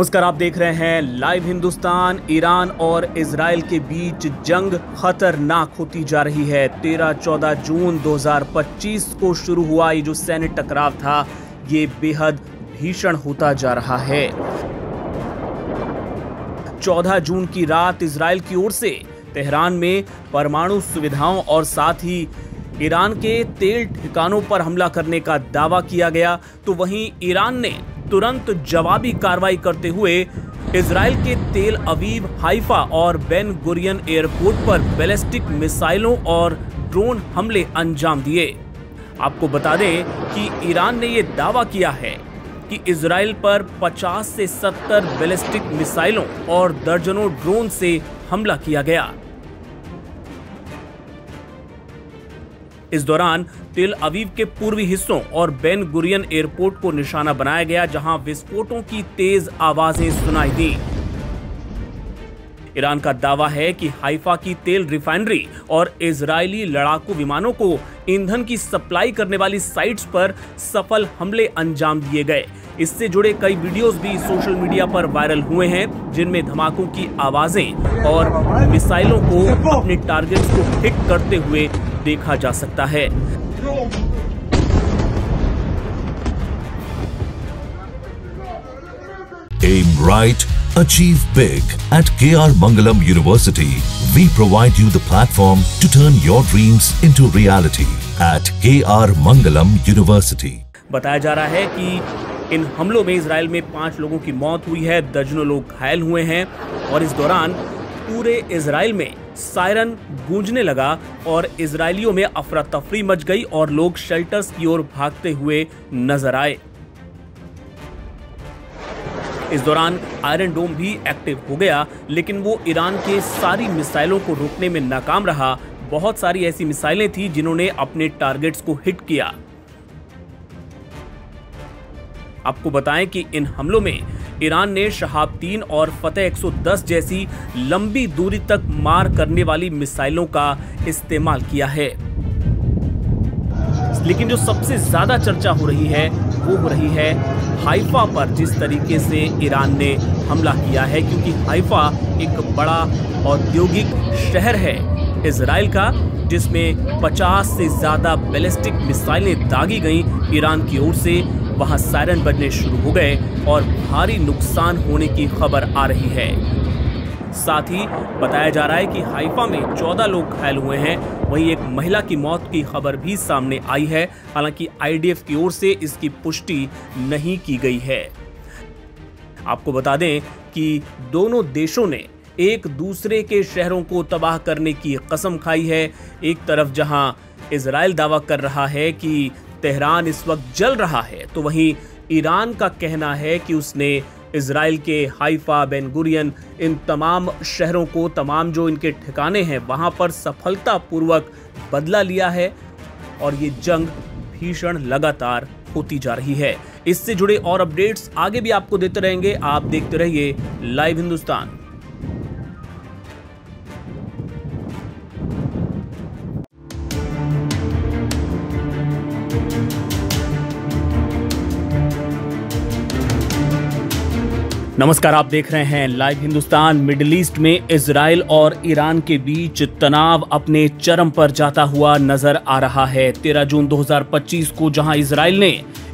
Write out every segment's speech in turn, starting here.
नमस्कार, आप देख रहे हैं लाइव हिंदुस्तान। ईरान और इजराइल के बीच जंग खतरनाक होती जा रही है। 13-14 जून 2025 को शुरू हुआ ये जो सैन्य टकराव था, ये बेहद भीषण होता जा रहा है। 14 जून की रात इजराइल की ओर से तेहरान में परमाणु सुविधाओं और साथ ही ईरान के तेल ठिकानों पर हमला करने का दावा किया गया, तो वहीं ईरान ने तुरंत जवाबी कार्रवाई करते हुए इजराइल के तेल अवीव, हाइफा और बेन गुरियन एयरपोर्ट पर बैलिस्टिक मिसाइलों और ड्रोन हमले अंजाम दिए। आपको बता दें कि ईरान ने यह दावा किया है कि इजराइल पर 50 से 70 बैलिस्टिक मिसाइलों और दर्जनों ड्रोन से हमला किया गया। इस दौरान तेल अवीव के पूर्वी हिस्सों और बेन गुरियन एयरपोर्ट को निशाना बनाया गया, जहां विस्फोटों की तेज आवाजें सुनाई दी। ईरान का दावा है कि हाइफा की तेल रिफाइनरी और इजरायली लड़ाकू विमानों को ईंधन की सप्लाई करने वाली साइट्स पर सफल हमले अंजाम दिए गए। इससे जुड़े कई वीडियोस भी सोशल मीडिया पर वायरल हुए हैं, जिनमें धमाकों की आवाजें और मिसाइलों को अपने टारगेट्स को हिट करते हुए देखा जा सकता है। Aim right, achieve big. At KR Mangalam University, we provide you the platform to turn your dreams into reality. At KR Mangalam University. बताया जा रहा है कि इन हमलों में इजराइल में 5 लोगों की मौत हुई है, दर्जनों लोग घायल हुए हैं और इस दौरान पूरे इजराइल में सायरन गूंजने लगा और इजरायलियों में अफरा तफरी मच गई और लोग शेल्टर्स की ओर भागते हुए नजर आए। इस दौरान आयरन डोम भी एक्टिव हो गया, लेकिन वो ईरान के सारी मिसाइलों को रोकने में नाकाम रहा। बहुत सारी ऐसी मिसाइलें थी जिन्होंने अपने टारगेट्स को हिट किया। आपको बताएं कि इन हमलों में ईरान ने शहाब 3 और फतेह 110 जैसी लंबी दूरी तक मार करने वाली मिसाइलों का इस्तेमाल किया है। लेकिन जो सबसे ज्यादा चर्चा हो रही है वो हो रही है हाइफा पर, जिस तरीके से ईरान ने हमला किया है, क्योंकि हाइफा एक बड़ा औद्योगिक शहर है इजराइल का, जिसमें 50 से ज्यादा बैलिस्टिक मिसाइलें दागी गईं ईरान की ओर से। वहां सायरन बजने शुरू हो गए और भारी नुकसान होने की खबर आ रही है। साथ ही बताया जा रहा है कि हाइफा में 14 लोग घायल हुए हैं। वहीं एक महिला की मौत की खबर भी सामने आई है। हालांकि आईडीएफ की ओर से इसकी पुष्टि नहीं की गई है। आपको बता दें कि दोनों देशों ने एक दूसरे के शहरों को तबाह करने की कसम खाई है। एक तरफ जहां इजराइल दावा कर रहा है कि तेहरान इस वक्त जल रहा है, तो वहीं ईरान का कहना है कि उसने इजराइल के हाइफा, बेन गुरियन, इन तमाम शहरों को, तमाम जो इनके ठिकाने हैं, वहां पर सफलतापूर्वक बदला लिया है और ये जंग भीषण लगातार होती जा रही है। इससे जुड़े और अपडेट्स आगे भी आपको देते रहेंगे। आप देखते रहिए लाइव हिंदुस्तान। नमस्कार, आप देख रहे हैं लाइव हिंदुस्तान। मिडिल ईस्ट में इजराइल और ईरान के बीच तनाव अपने चरम पर जाता हुआ नजर आ रहा है। 13 जून 2025 को जहां इजराइल ने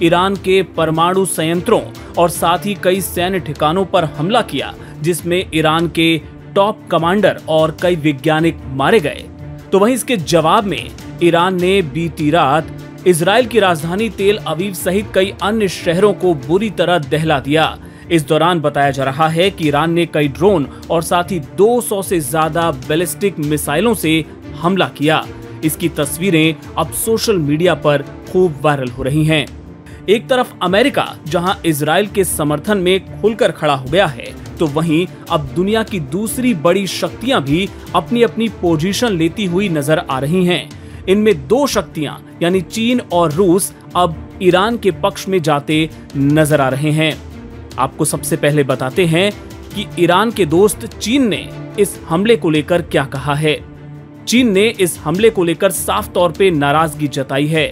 ईरान के परमाणु संयंत्रों और साथ ही कई सैन्य ठिकानों पर हमला किया, जिसमें ईरान के टॉप कमांडर और कई वैज्ञानिक मारे गए, तो वहीं इसके जवाब में ईरान ने बीती रात इजराइल की राजधानी तेल अवीव सहित कई अन्य शहरों को बुरी तरह दहला दिया। इस दौरान बताया जा रहा है कि ईरान ने कई ड्रोन और साथ ही 200 से ज्यादा बैलिस्टिक मिसाइलों से हमला किया। इसकी तस्वीरें अब सोशल मीडिया पर खूब वायरल हो रही हैं। एक तरफ अमेरिका जहां इजराइल के समर्थन में खुलकर खड़ा हो गया है, तो वहीं अब दुनिया की दूसरी बड़ी शक्तियां भी अपनी अपनी पोजीशन लेती हुई नजर आ रही हैं। इनमें 2 शक्तियां यानी चीन और रूस अब ईरान के पक्ष में जाते नजर आ रहे हैं। आपको सबसे पहले बताते हैं कि ईरान के दोस्त चीन ने इस हमले को लेकर क्या कहा है। चीन ने इस हमले को लेकर साफ तौर पे नाराजगी जताई है।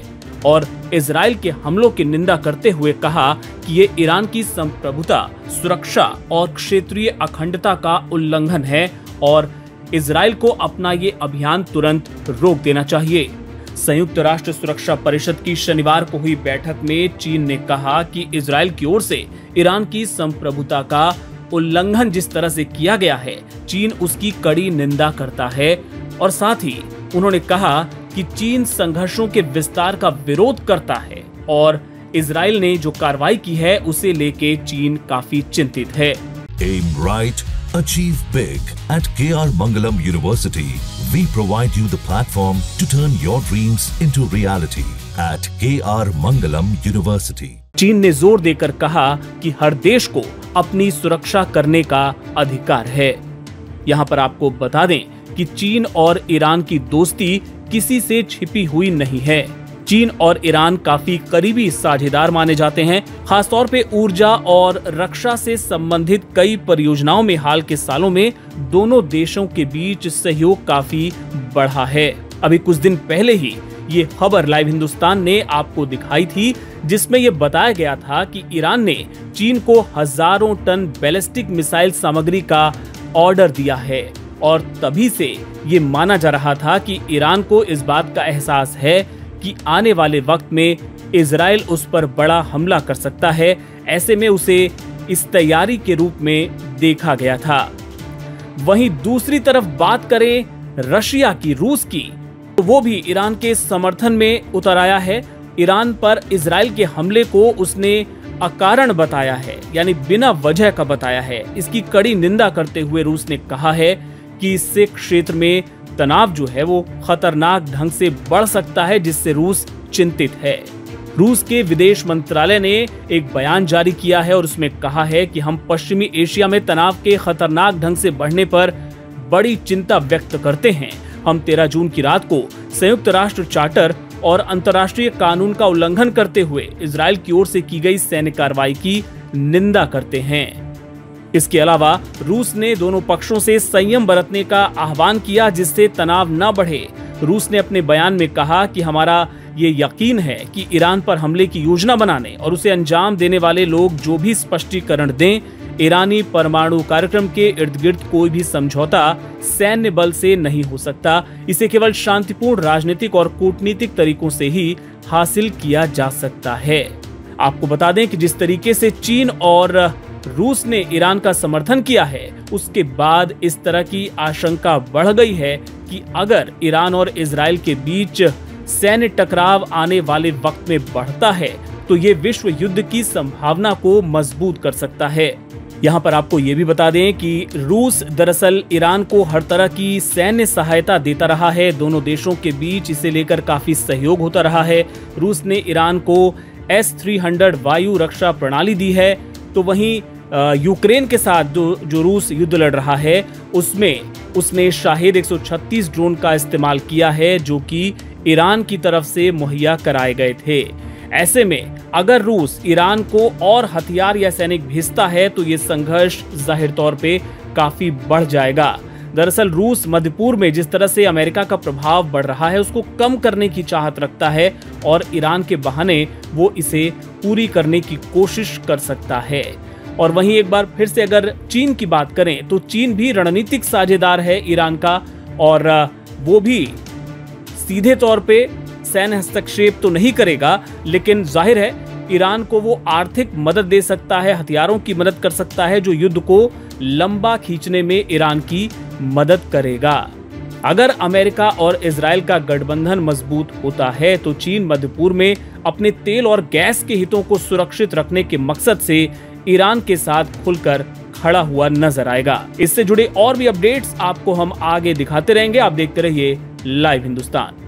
और इजराइल के हमलों की निंदा करते हुए कहा कि ये ईरान की संप्रभुता, सुरक्षा और क्षेत्रीय अखंडता का उल्लंघन है और इजराइल को अपना ये अभियान तुरंत रोक देना चाहिए। संयुक्त राष्ट्र सुरक्षा परिषद की शनिवार को हुई बैठक में चीन ने कहा कि इजराइल की ओर से ईरान की संप्रभुता का उल्लंघन जिस तरह से किया गया है, चीन उसकी कड़ी निंदा करता है और साथ ही उन्होंने कहा कि चीन संघर्षों के विस्तार का विरोध करता है और इजराइल ने जो कार्रवाई की है उसे लेके चीन काफी चिंतित है। Aim right, achieve big. At KR Mangalam University, we provide you the platform to turn your dreams into reality. At KR Mangalam University. चीन ने जोर देकर कहा कि हर देश को अपनी सुरक्षा करने का अधिकार है। यहाँ पर आपको बता दें कि चीन और ईरान की दोस्ती किसी से छिपी हुई नहीं है। चीन और ईरान काफी करीबी साझेदार माने जाते हैं, खासतौर पे ऊर्जा और रक्षा से संबंधित कई परियोजनाओं में हाल के सालों में दोनों देशों के बीच सहयोग काफी बढ़ा है। अभी कुछ दिन पहले ही ये खबर लाइव हिंदुस्तान ने आपको दिखाई थी, जिसमें ये बताया गया था कि ईरान ने चीन को हजारों टन बैलिस्टिक मिसाइल सामग्री का ऑर्डर दिया है और तभी से ये माना जा रहा था कि ईरान को इस बात का एहसास है कि आने वाले वक्त में इजराइल उस पर बड़ा हमला कर सकता है। ऐसे में उसे इस तैयारी के रूप में देखा गया था। वहीं दूसरी तरफ बात करें रशिया की, रूस की, तो वो भी ईरान के समर्थन में उतर आया है। ईरान पर इजराइल के हमले को उसने अकारण बताया है, यानी बिना वजह का बताया है। इसकी कड़ी निंदा करते हुए रूस ने कहा है कि इससे क्षेत्र में तनाव जो है वो खतरनाक ढंग से बढ़ सकता है, जिससे रूस चिंतित है। रूस के विदेश मंत्रालय ने एक बयान जारी किया है और उसमें कहा है कि हम पश्चिमी एशिया में तनाव के खतरनाक ढंग से बढ़ने पर बड़ी चिंता व्यक्त करते हैं। हम 13 जून की रात को संयुक्त राष्ट्र चार्टर और अंतर्राष्ट्रीय कानून का उल्लंघन करते हुए इजराइल की ओर से की गई सैन्य कार्रवाई की निंदा करते हैं। इसके अलावा रूस ने दोनों पक्षों से संयम बरतने का आह्वान किया, जिससे तनाव न बढ़े। रूस ने अपने बयान में कहा कि हमारा ये यकीन है कि ईरान पर हमले की योजना बनाने और उसे अंजाम देने वाले लोग जो भी स्पष्टीकरण दें, ईरानी परमाणु कार्यक्रम के इर्द गिर्द कोई भी समझौता सैन्य बल से नहीं हो सकता। इसे केवल शांतिपूर्ण राजनीतिक और कूटनीतिक तरीकों से ही हासिल किया जा सकता है। आपको बता दें कि जिस तरीके से चीन और रूस ने ईरान का समर्थन किया है, उसके बाद इस तरह की आशंका बढ़ गई है कि अगर ईरान और इजराइल के बीच सैन्य टकराव आने वाले वक्त में बढ़ता है तो ये विश्व युद्ध की संभावना को मजबूत कर सकता है। यहाँ पर आपको ये भी बता दें कि रूस दरअसल ईरान को हर तरह की सैन्य सहायता देता रहा है। दोनों देशों के बीच इसे लेकर काफी सहयोग होता रहा है। रूस ने ईरान को S-300 वायु रक्षा प्रणाली दी है, तो वहीं यूक्रेन के साथ जो रूस युद्ध लड़ रहा है उसमें उसने शाहिद 136 ड्रोन का इस्तेमाल किया है, जो कि ईरान की तरफ से मुहैया कराए गए थे। ऐसे में अगर रूस ईरान को और हथियार या सैनिक भेजता है तो ये संघर्ष जाहिर तौर पे काफी बढ़ जाएगा। दरअसल रूस मध्य पूर्व में जिस तरह से अमेरिका का प्रभाव बढ़ रहा है उसको कम करने की चाहत रखता है और ईरान के बहाने वो इसे पूरी करने की कोशिश कर सकता है। और वहीं एक बार फिर से अगर चीन की बात करें तो चीन भी रणनीतिक साझेदार है ईरान का, और वो भी सीधे तौर पे सैन्य हस्तक्षेप तो नहीं करेगा, लेकिन जाहिर है ईरान को वो आर्थिक मदद दे सकता है, हथियारों की मदद कर सकता है, जो युद्ध को लंबा खींचने में ईरान की मदद करेगा। अगर अमेरिका और इजराइल का गठबंधन मजबूत होता है तो चीन मध्य पूर्व में अपने तेल और गैस के हितों को सुरक्षित रखने के मकसद से ईरान के साथ खुलकर खड़ा हुआ नजर आएगा। इससे जुड़े और भी अपडेट्स आपको हम आगे दिखाते रहेंगे। आप देखते रहिए लाइव हिंदुस्तान।